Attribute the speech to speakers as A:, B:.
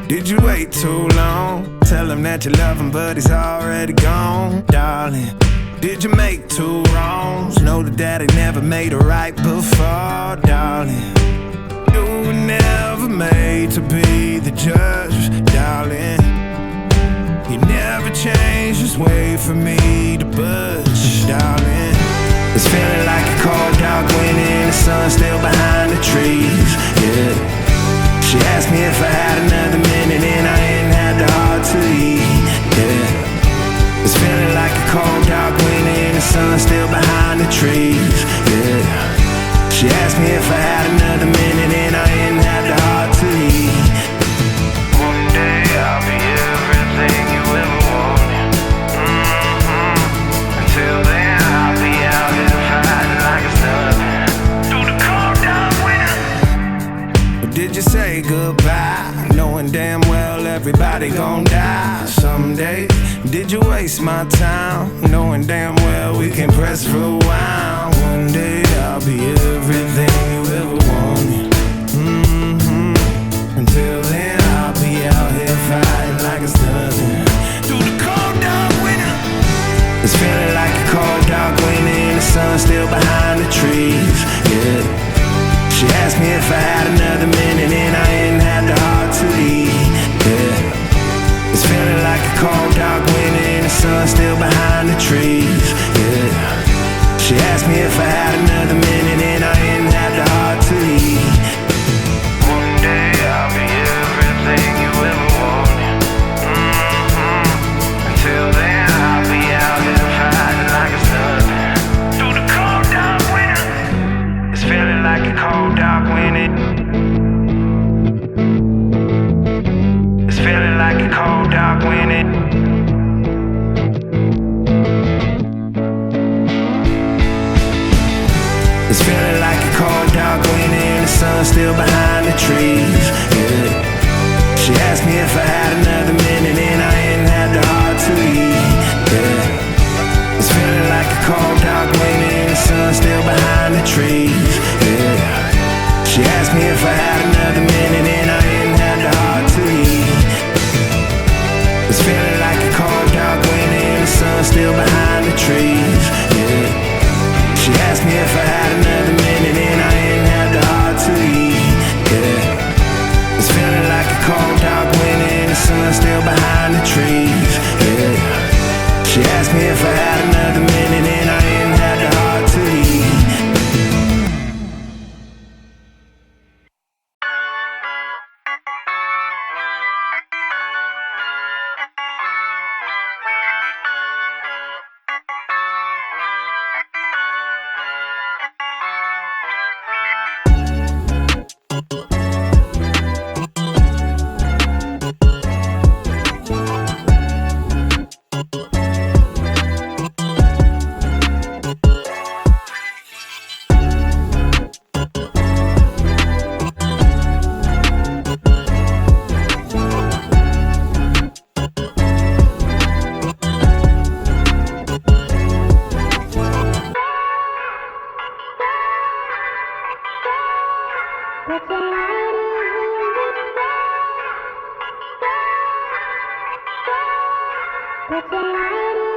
A: Did you wait too long? Tell him that you love him, but he's already gone, darling. Did you make two wrongs? Know that daddy never made a right before, darling. You were never made to be the judge, darling. He never changed his way for me to budge, darling. It's feeling like a cold, dark winter, the sun still behind the trees, yeah. She asked me if I had another minute and I ain't had the heart to eat, yeah. It's feeling like a cold, dark winter and the sun still behind the trees, yeah. She asked me if I had another minute and I ain't had the heart to eat. One day I'll be everything you ever wanted. Until then I'll be out here fighting like it's nothing. Through the cold, dark winter. Or did you say goodbye, knowing damn well everybody gon' die someday? Did you waste my time, knowing damn well we can press rewind? One day I'll be everything you ever wanted. Until then I'll be out here fighting like it's nothing. Through the cold, dark winter. It's feeling like a cold, dark winter and the sun still behind the trees, yeah. She asked me if I had another minute and I ain't had the heart to eat, yeah. It's feeling like a cold, dark winter and the sun still behind the trees, yeah. She asked me if I had another minute and I ain't had the heart to eat. One day I'll be everything you ever wanted. Until then I'll be out here fighting like it's nothing. Through the cold, dark winter. It's feeling like a cold, dark winter. It's feeling like a cold, dark winter. It's feeling like a cold, dark winter and the sun still behind the trees, yeah. She asked me if I had another minute and I ain't had the heart to eat, yeah. It's feeling like a cold, dark winter and the sun still behind the trees, yeah. She asked me if I had another minute and I ain't had the heart to eat. It's feeling like a cold, dark winter and the sun still behind the trees, yeah. She asked me if I had another minute and I ain't had the heart to eat, yeah. It's feeling like a cold, dark winter and the sun still behind the trees, yeah. She asked me if I had another minute and I ain't had the heart to eat.
B: That's a